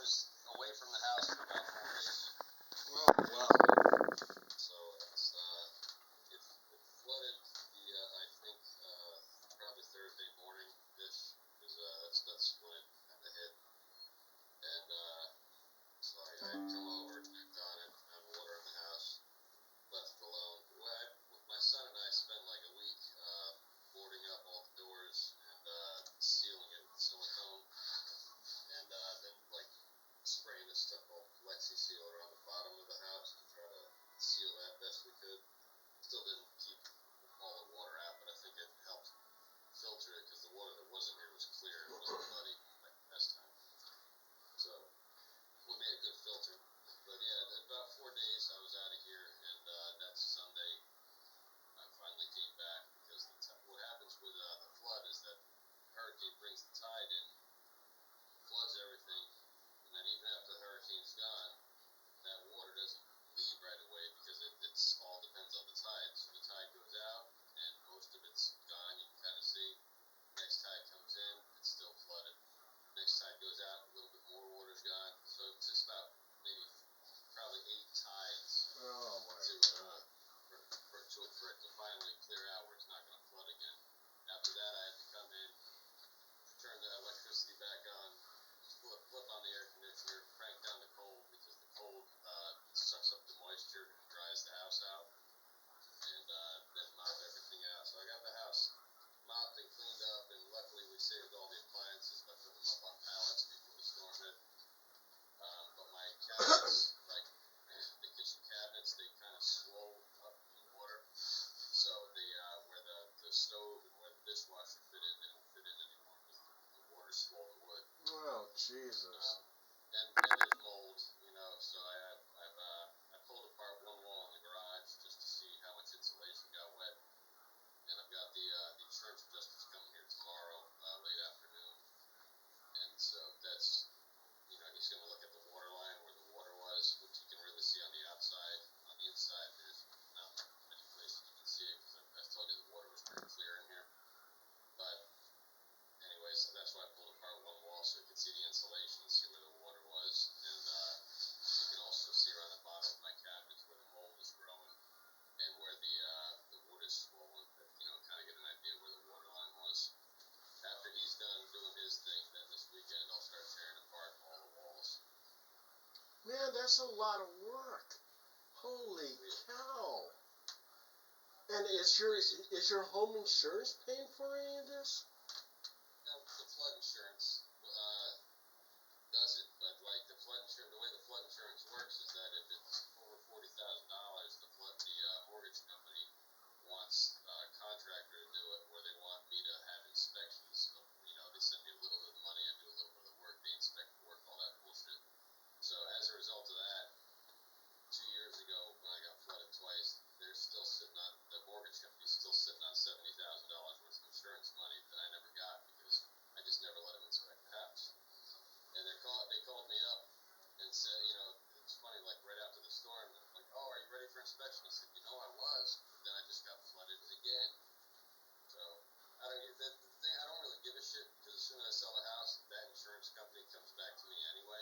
was away from the house for about 4 days. Oh, wow. So it flooded I think probably Thursday morning-ish, because that's when it kind of hit. And so I had come over, checked on it, found water in the house, left it alone. My son and I spent like a week boarding up all the doors and sealing it with silicone, and then like spraying this stuff called Lexi Sealer on the bottom of the house to try to seal that best we could. Still didn't keep all the water out, but I think it helped filter it, because the water that wasn't here was clear. It wasn't muddy like last time. So we made a good filter. But yeah, about 4 days I was out of here, and that Sunday I finally came back, because what happens with the flood is that the hurricane brings the tide in, floods everything, and then even after the hurricane's gone, that water doesn't leave right away, because it's all depends on the tide. So the tide goes out, and most of it's gone. You can kind of see. Next tide comes in, it's still flooded. Next tide goes out, a little bit more water's gone. So it's just about maybe probably 8 tides Oh, my God. For it to finally clear out where it's not going to flood again. After that, I had to come in, turn the electricity back on, flip on the air conditioner, crank down the cold, because the cold sucks up the moisture and dries the house out, and then mop everything out. So I got the house mopped and cleaned up, and luckily we saved all the appliances by putting them up on pallets before the storm hit. But my cabinets, like the kitchen cabinets, they kind of swole up in water. So where the stove and where the dishwasher fit in, they don't fit in anymore, because the water swole the wood. Oh, Jesus. And there's mold, so I pulled apart one wall in the garage just to see how much insulation got wet. And I've got the insurance adjuster's coming here tomorrow, late afternoon. And so that's, he's going to look at the water line where the water was, which you can really see on the outside. On the inside, there's not many places you can see it, because I told you the water was pretty clear in here. But anyway, so that's why I pulled apart one wall, so you can see the insulation and see where the water was. And you can also see around the bottom of my cabinets where the mold is growing and where the wood is swollen, kind of get an idea where the water line was. After he's done doing his thing, then this weekend I'll start tearing apart all the walls. Man, that's a lot of work. Holy cow. And is your home insurance paying for any of this? Now, the flood insurance does it, but like the way the flood insurance works is that if it's over $40,000, the mortgage company wants a contractor to do it, where they want me to have inspections. They send me a little bit of money, I do a little bit of the work, they inspect the work, all that bullshit. So as a result of that, 2 years ago when I got flooded twice, they're still sitting on, the mortgage company's still sitting on $70,000 worth of insurance money that I never got, because I just never let them inspect the house. And they called me up and said, it's funny, like right after the storm, they're like, oh, are you ready for inspection? I said, I was, but then I just got flooded again. So the thing, I don't really give a shit, because as soon as I sell the house, that insurance company comes back to me anyway.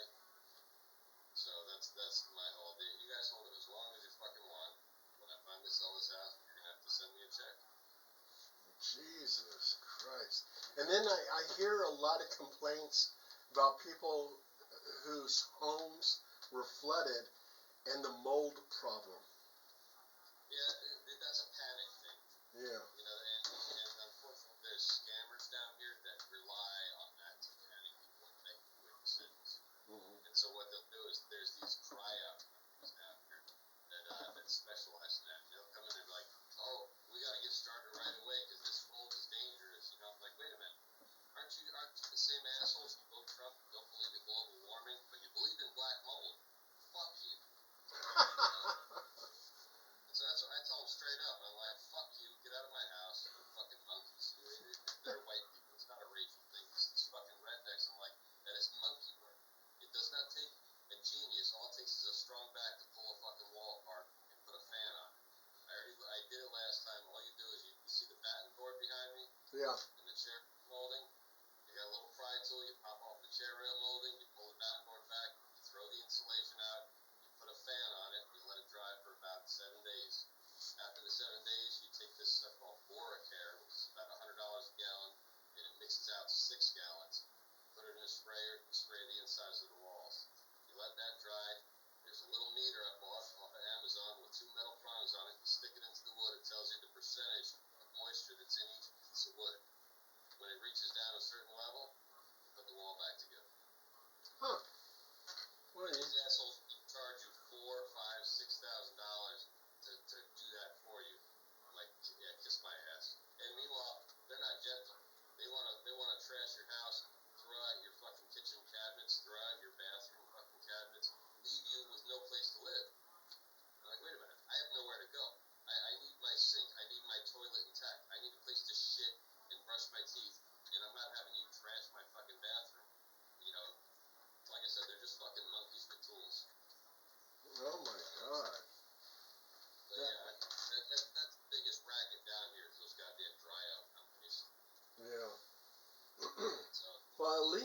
So that's my whole deal. You guys hold it as long as you fucking want. When I finally sell this house, you're gonna have to send me a check. Jesus Christ. And then I hear a lot of complaints about people whose homes were flooded and the mold problem. Yeah, that's a panic thing. Yeah. And unfortunately, there's scammers down here that rely on that to panic people and make quick decisions. Mm-hmm. And so what they'll do is there's these cry-out companies down here that specialize in that. They'll come in and be like, oh, we got to get started right away because this mold is dangerous. I'm like, wait a minute. Aren't you the same assholes who vote Trump, don't believe in global warming, but you believe in black mold? Fuck you. So that's what I tell them straight up. I'm like, fuck you, get out of my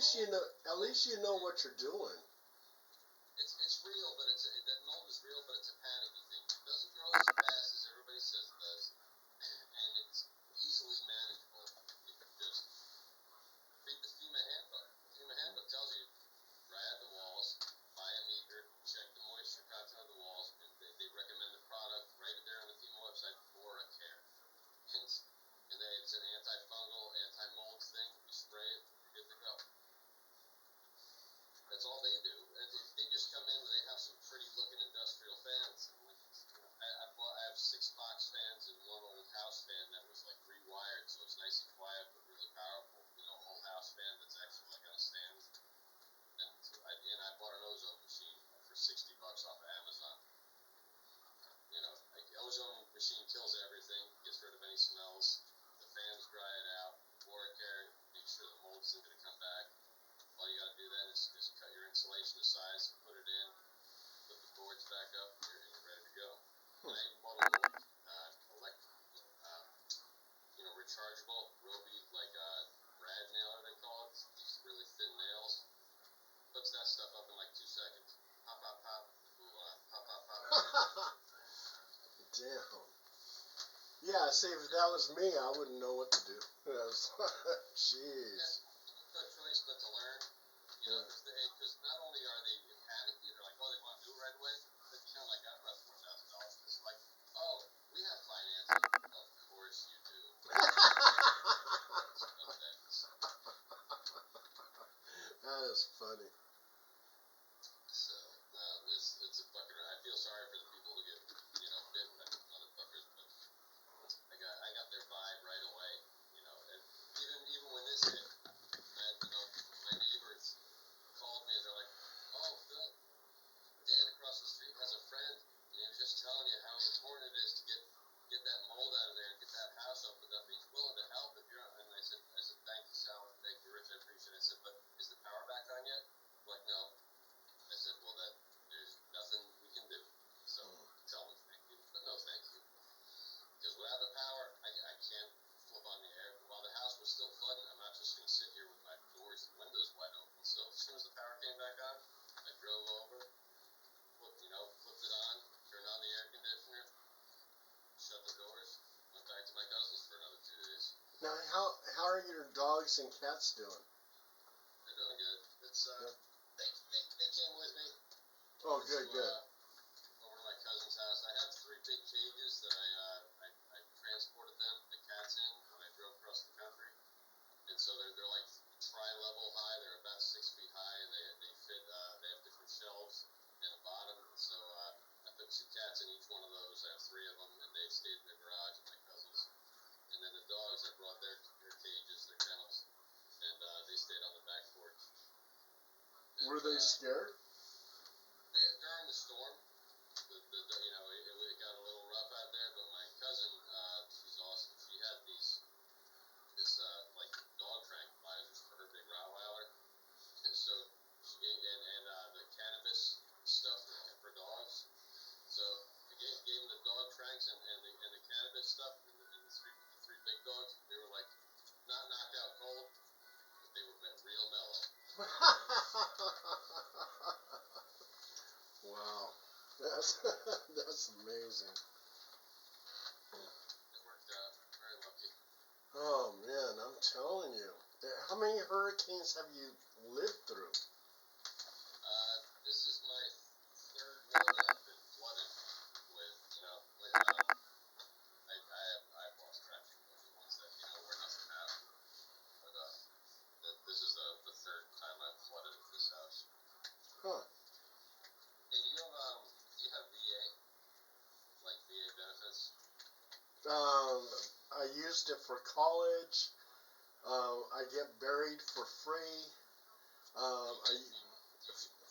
least you know. At least you know what you're doing. It's real, but that mold is real, but it's a panicky thing. It doesn't grow as fast as everybody says it does, and it's easily manageable if you just read the FEMA handbook. The FEMA handbook tells you dry out the walls, buy a meter, check the moisture content of the walls, and they recommend the product right there on the FEMA website for a care. And it's an antifungal, anti-mold thing. You spray it, you're good to go. That's all they do. And they just come in and they have some pretty looking industrial fans. And like, I have 6 box fans and one old house fan that was like rewired, so it's nice and quiet but really powerful. Old house fan that's actually like on a stand. And I bought an ozone machine for $60 off of Amazon. Like the ozone machine kills everything, gets rid of any smells. The fans dry it out. Floor care, make sure the mold isn't going to come back. All you got to do then is cut your insulation to size, put it in, put the boards back up, and you're ready to go. And I even bought a little rechargeable Roby, like rad nailer they call it. These really thin nails. Puts that stuff up in like 2 seconds. Pop, pop, pop. Pop, pop, pop. Damn. Yeah, see, if that was me, I wouldn't know what to do. Jeez. Yeah, no choice but to learn. Because not only are they panicky, they're like, oh, they want to do it right away. But like, I don't have $4,000 for this. Like, oh, we have financing. Of course you do. That is funny. So, it's a fucking. I feel sorry for the people who get, bit by motherfuckers, but I got their vibe right away. And even when this hit, my neighbors called me and they're like, "Oh, Phil, Dan across the street has a friend, and he was just telling you how important it is to get that mold out of there and get that house opened up. He's willing to help if you're." And I said, "Thank you, Sal. Thank you, Rich. I appreciate it." I said, "But is the power back on yet?" Like, no. I said, "Well, there's nothing we can do. So tell them thank you, but no thank you. Because without the power, I can't flip on the air. While the house was still flooding, I'm not just going to sit here with my doors and windows wide open. So as soon as the power came back on, I drove over, flipped it on, turned on the air conditioner, shut the doors, went back to my cousin's for another 2 days. Now, how are your dogs and cats doing? They're doing good. It's they came with me. Oh, good. Over to my cousin's house. I had 3 big cages that I transported them, the cats in, when I drove across the country. And so they're like tri-level high. They're about 6 feet high, and they fit. They have different shelves and a bottom. So I put 2 cats in each one of those. I have 3 of them, and they stayed in the garage at my cousin's. And then the dogs, I brought their cages, their kennels, and they stayed on the back porch. And, were they scared? During the storm, it got a little rough out there. But my cousin, she's awesome. She had this like dog tranquilizers for her big Rottweiler. And so the cannabis stuff for dogs. So I gave them the dog tranks and the cannabis stuff, and the 3 big dogs. They were like not knocked out cold, but they were real mellow. Wow, that's amazing. It worked out. Very lucky. Oh man, I'm telling you. How many hurricanes have you lived through? This is my 3rd one that I've been flooded with. I've lost track of the ones that where nothing happened. But this is the 3rd time I've flooded at this house. Huh. Hey, do you have VA? Like VA benefits? I used it for college. I get buried for free.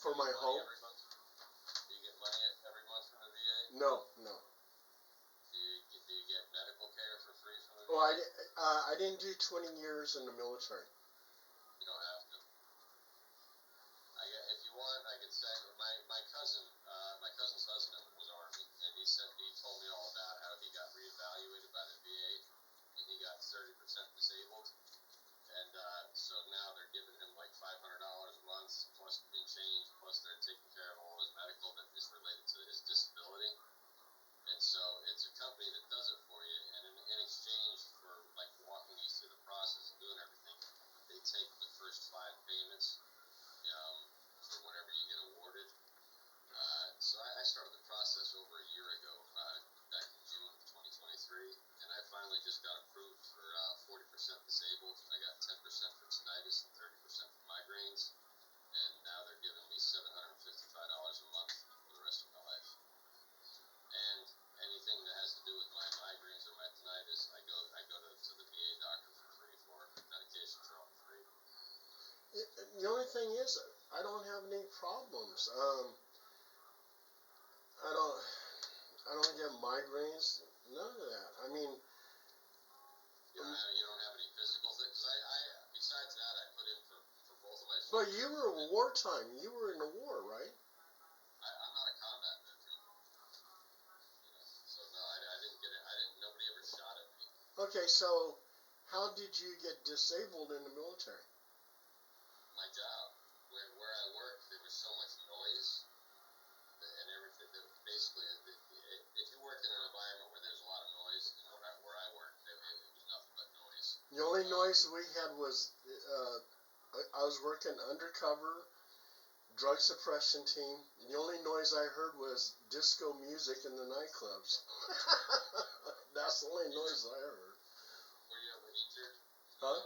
For my home. Do you get money every month from the VA? No. Do you get medical care for free from the VA? Oh, I didn't do 20 years in the military. You don't have to. If you want, I could say my cousin's husband was Army, and he told me all about how he got reevaluated by the VA, and he got 30% disabled, and so now they're giving him like $500 thing is, I don't have any problems. I don't get migraines. None of that. I mean, you don't have any physical things. Because besides that, I put in for both of my. But you were wartime. You were in the war, right? I'm not a combat veteran. So no, I didn't get it. Nobody ever shot at me. Okay, so how did you get disabled in the military? My job, where I worked, there was so much noise and everything. That basically, if you work in an environment where there's a lot of noise, where I worked, it was nothing but noise. The only noise we had was I was working undercover drug suppression team. The only noise I heard was disco music in the nightclubs. That's the only noise I heard. Were you ever injured? Huh?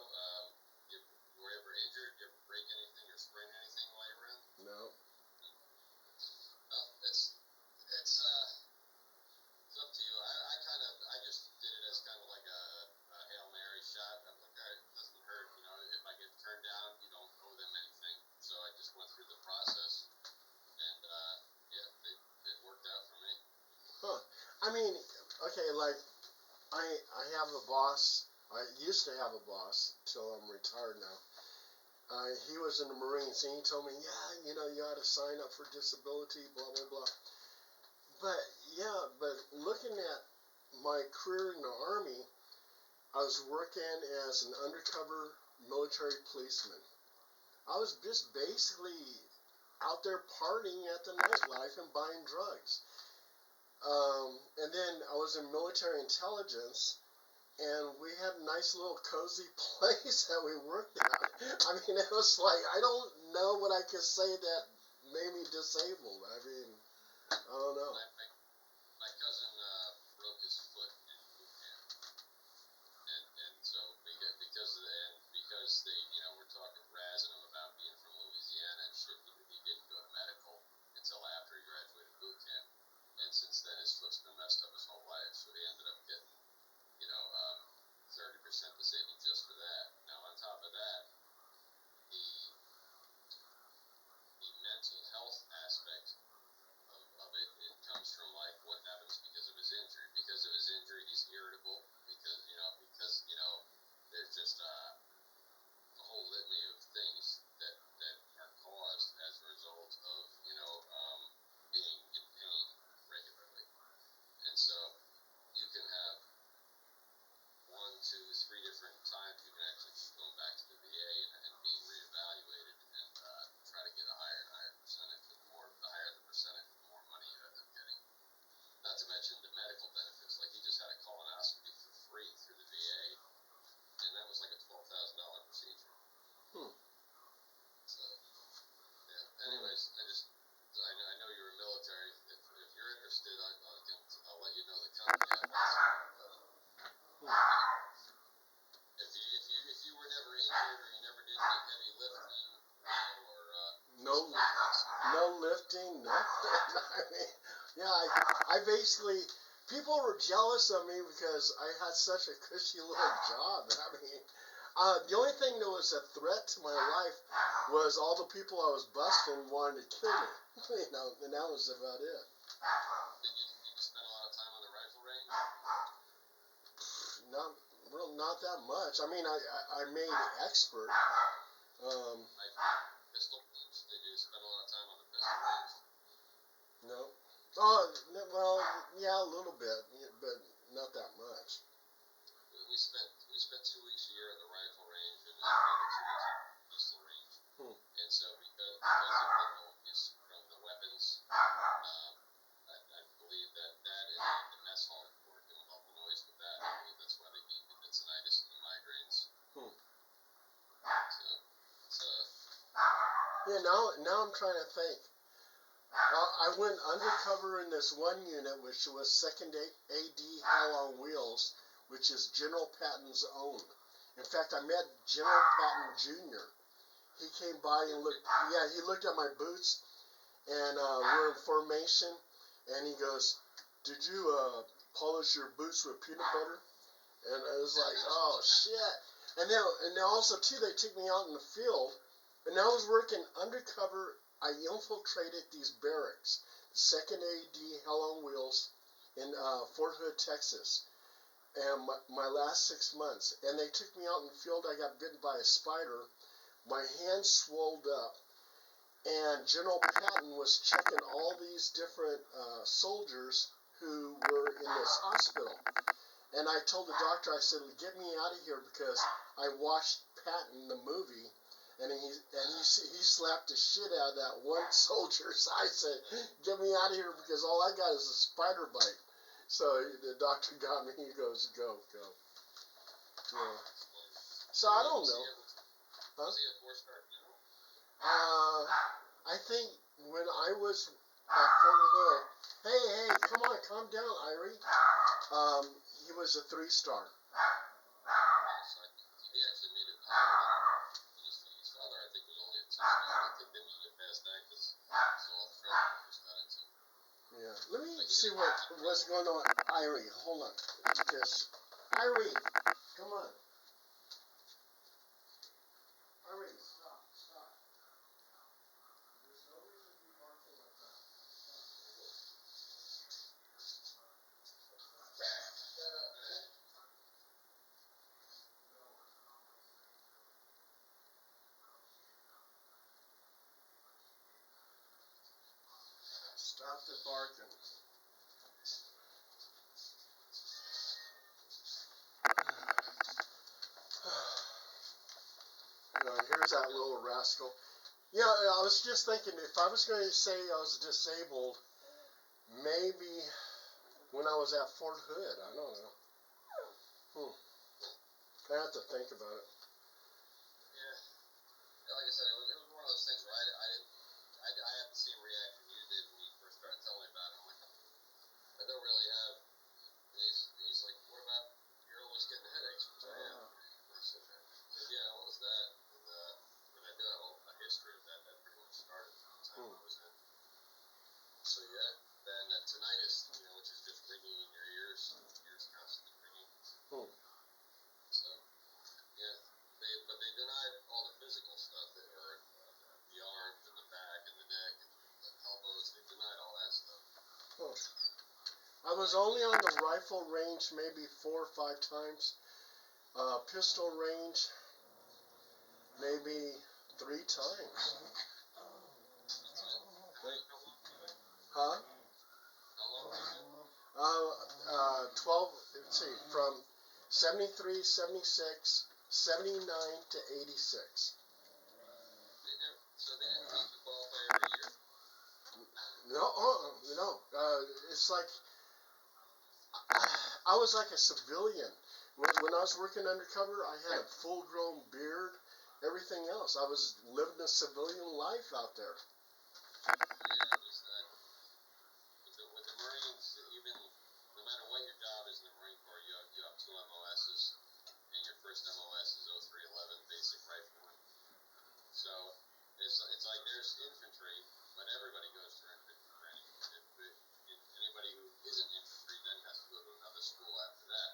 Were you ever injured? Did you ever break anything or sprain anything while you were in? No. It's up to you. I just did it as kind of like a Hail Mary shot. I'm like, all right, it doesn't hurt. If I get turned down, you don't owe them anything. So I just went through the process, and it worked out for me. Huh. I mean, okay, like I have a boss. I used to have a boss till I'm retired now. He was in the Marines, and he told me, yeah, you ought to sign up for disability, blah blah blah. But looking at my career in the Army, I was working as an undercover military policeman. I was just basically out there partying at the nightlife and buying drugs. And then I was in military intelligence, and we had a nice little cozy place that we worked at. I mean, it was like, I don't know what I could say that made me disabled. I mean, I don't know. My cousin broke his foot in boot camp, and so because they were talking razzing him about being from Louisiana and shit, he didn't go to medical until after he graduated boot camp, and since then his foot's been messed up his whole life, so he ended up getting 30% disabled just for that. Now on top of that, the mental health aspect of it comes from like what happens because of his injury. Because of his injury, he's irritable because there's just a whole litany of things that are caused as a result of being in pain regularly, and so you can have 1, 2, 3 different times you can actually keep going back to the VA and being reevaluated and try to get a higher and higher percentage. The higher the percentage, the more money you end up getting. Not to mention the medical benefits. Like he just had a colonoscopy for free through the VA, and that was like a $12,000 procedure. So, yeah. Anyways, I know you're military. If you're interested, I'll let you know the company. If you were never injured or you never did any heavy lifting No lifting, nothing. I mean, I basically, people were jealous of me because I had such a cushy little job. I mean, the only thing that was a threat to my life was all the people I was busting wanted to kill me. And that was about it. Did you spend a lot of time on the rifle range? Not that much. I mean, I made expert. Pistol range? Did you spend a lot of time on the pistol range? No. Oh, well, yeah, a little bit, but not that much. We spent 2 weeks a year at the rifle range and another 2 weeks at the pistol range. And so because of the noise from the weapons, I believe that and the mess hall working with all the noise with that. I believe that's why they gave me the tinnitus and the migraines. Yeah, now I'm trying to think. I went undercover in this one unit, which was 2nd AD Hell on Wheels, which is General Patton's own. In fact, I met General Patton Jr. He came by and he looked at my boots, and we're in formation, and he goes, "Did you polish your boots with peanut butter?" And I was like, "Oh shit!" And then also too, they took me out in the field, And I was working undercover. I infiltrated these barracks, Second AD Hell on Wheels in Fort Hood, Texas, and my last 6 months. And they took me out in the field. I got bitten by a spider. My hand swelled up, and General Patton was checking all these different soldiers who were in this hospital. And I told the doctor, I said, "Get me out of here," because I watched Patton the movie, and he slapped the shit out of that one soldier. So I said, "Get me out of here," because all I got is a spider bite. So the doctor got me. He goes, "Go, go." Yeah. So I don't know. Huh? Was he a 4-star general? I think when I was at Fort Hood, hey, come on, calm down, Irie. He was a 3-star. He actually made it higher than his father. I think was only a 2-star. I think they made it past that because he's all trouble first got into. Yeah. Let me see what's going on. Irie, hold on. Just Irie, come on. Irie, stop. There's no reason to be barking like that. Stop the barking. Here's that little rascal. Yeah, I was just thinking, if I was going to say I was disabled, maybe when I was at Fort Hood. I don't know. I have to think about it. Yeah. Like I said, it was one of those things where I had the same reaction you did when you first started telling me about it. I'm like, I don't really have. He's like, what about you're always getting headaches? Which I am. I said, yeah, what was that? And I do have a history of that. That pretty much started from the time I was in. So yeah, then tinnitus, which is just ringing in your ears constantly ringing. So yeah, but they denied all the physical stuff, or the arms and the back and the neck and the elbows. They denied all that stuff. I was only on the rifle range maybe 4 or 5 times. Pistol range maybe 3 times. Huh? How long was it? 12, let's see, from 73, 76, 79 to 86. So they didn't take you qualify every year? No. It's like, I was like a civilian. When I was working undercover, I had a full-grown beard, everything else. I was living a civilian life out there. Yeah, it was that. With the Marines, even no matter what your job is in the Marine Corps, you have 2 MOSs, and your first MOS is 0311, basic rifleman. So it's like there's infantry, but everybody goes through infantry training. Anybody who isn't infantry then has to go to another school after that.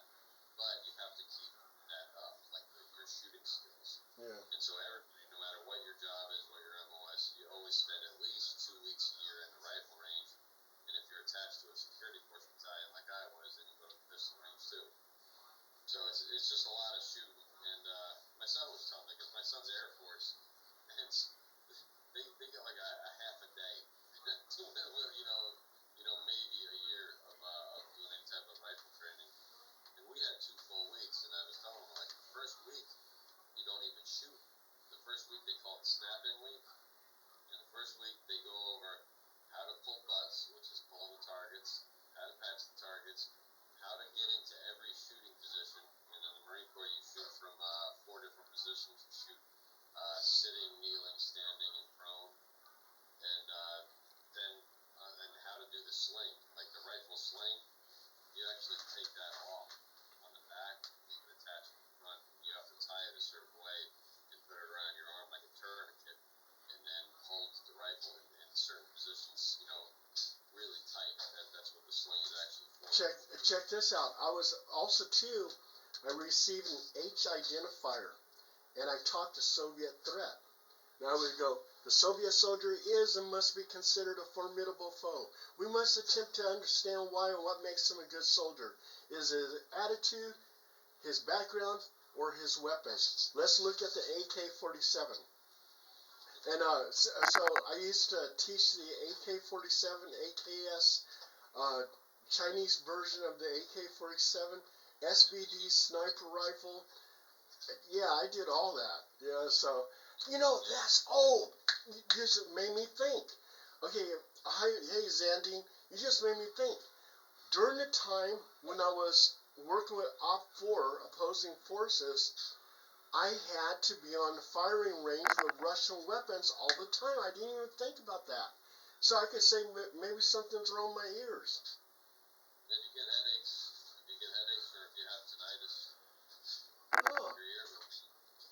But you have to keep that up, like your shooting skills. Yeah. And so everybody, no matter what your job is, what your MOS, you always spend at least 2 weeks a year in the rifle range. And if you're attached to a security force battalion like I was, then you go to the pistol range too. So it's just a lot of shooting. And my son was telling me, because my son's Air Force, and they get like a half a day to maybe a year of doing any type of rifle training. And we had 2 full weeks, and I was telling them, like, the first week, you don't even shoot. The first week they call it snap-in week. And the first week they go over how to pull butts, which is pulling the targets, how to patch the targets, how to get into every shooting position. And in the Marine Corps, you shoot from 4 different positions. You shoot sitting, kneeling, standing, and prone. And then how to do the sling, like the rifle sling. You actually take that off on the back, leave it attached to the front, and you have to tie it a certain way and put it around your arm like a tourniquet, and then hold the rifle in certain positions, really tight. That's what the sling is actually for. Check this out. I was also too. I received an H identifier, and I taught the Soviet threat. Now we go. The Soviet soldier is and must be considered a formidable foe. We must attempt to understand why and what makes him a good soldier. Is his attitude, his background, or his weapons? Let's look at the AK-47. And so I used to teach the AK-47, AKS, Chinese version of the AK-47, SBD sniper rifle. Yeah, I did all that. Yeah, so you just made me think. Okay, hey Zandy, you just made me think. During the time when I was working with Op 4 opposing forces, I had to be on the firing range with Russian weapons all the time. I didn't even think about that. So I could say maybe something's wrong with my ears. If you get headaches, or if you have tinnitus, Oh. your ear moves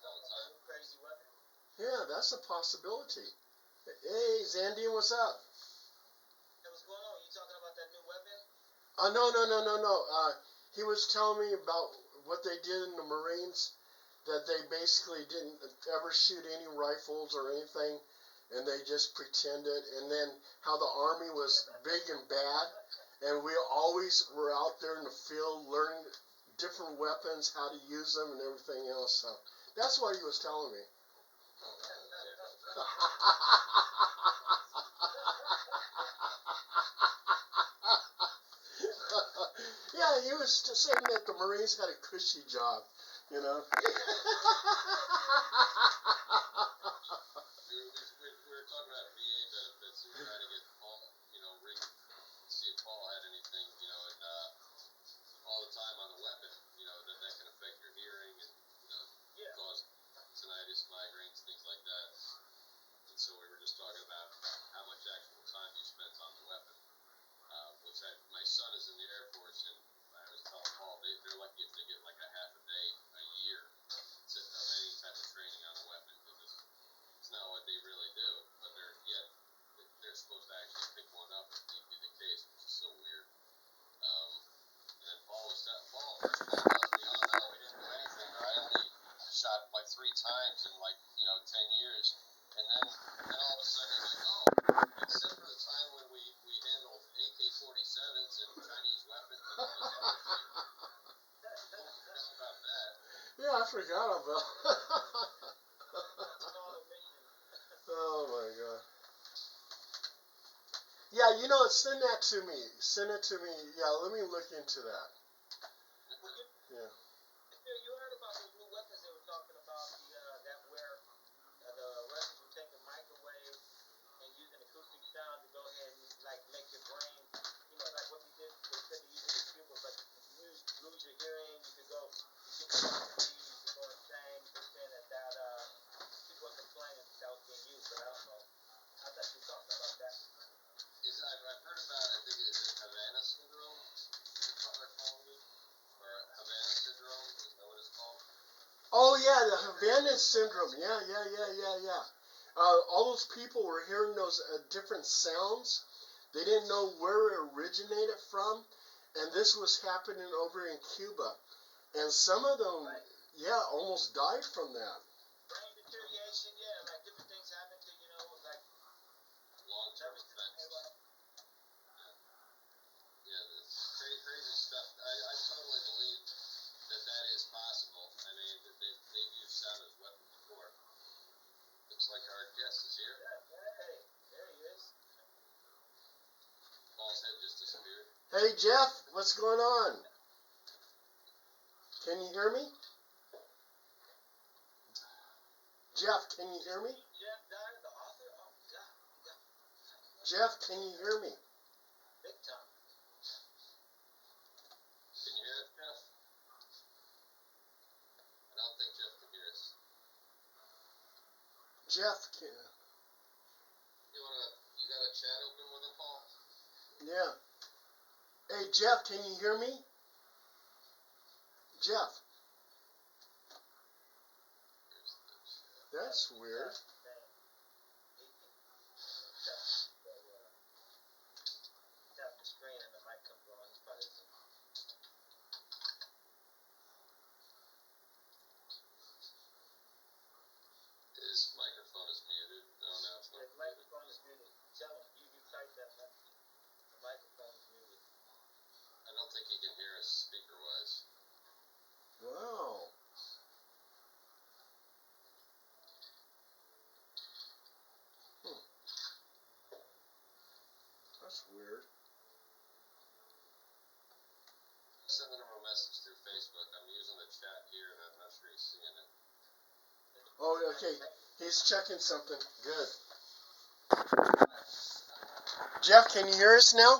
all the time. Crazy weapon. Yeah, that's a possibility. Hey, Zandy, what's up? Hey, what's going on? You talking about that new weapon? No. He was telling me about what they did in the Marines, that they basically didn't ever shoot any rifles or anything, and they just pretended, and then how the Army was big and bad, and we always were out there in the field learning different weapons, how to use them, and everything else. So that's what he was telling me. Yeah, he was saying that the Marines had a cushy job, you know. We were talking about VA benefits, and we were trying to get Paul, see if Paul had anything, and all the time on the weapon, that can affect your hearing and, cause tinnitus, migraines, things like that. And so we were just talking about how much actual time you spent on the weapon, my son is in the Air Force, and I was telling Paul, they're lucky if they get like a half a day a year of any type of training on a weapon, because it's not what they really do, but they're supposed to actually pick one up if need be the case, which is so weird. And then Paul tells me, oh no, we didn't do anything, or I only shot like 3 times in 10 years. And then all of a sudden he's like, oh, except for the time when we handled AK-47s and Chinese weapons and all this other shit. I forgot about that. Yeah, I forgot about. Oh my god. Yeah, send that to me. Send it to me. Yeah, let me look into that. Yeah. You heard about those new weapons they were talking about, that where the Russians were taking microwave and using acoustic sound to go ahead and make your brain, like what they did. They said they used it in Cuba, but you lose your hearing, you could go, you get neuropathy, you could go insane. They're saying that people are complaining that was being used, but I don't know. I thought you were talking about that. I've heard about, I think it's Havana syndrome, they're calling it, or Havana syndrome, is that what it's called? Oh yeah, the Havana syndrome. Yeah. All those people were hearing those different sounds. They didn't know where it originated from, and this was happening over in Cuba. And some of them, yeah, almost died from that. Brain deterioration, yeah, like different things happen to, like long-term effects. Yeah, that's crazy stuff. I totally believe that is possible. I mean, they've used sound as weapons before. Looks like our guest is here. Hey, there he is. Paul's head just disappeared. Hey Jeff, what's going on? Can you hear me? Jeff, can you hear me? Jeff Dyer, the author? Oh God. Jeff, can you hear me? Big time. Can you hear us, Jeff? I don't think Jeff can hear us. Jeff, can... You got a chat open with him, Paul? Yeah. Hey Jeff, can you hear me? Jeff. That's weird. Tap the screen and the mic comes on. He's probably His microphone is muted. Oh, okay. He's checking something. Good. Jeff, can you hear us now?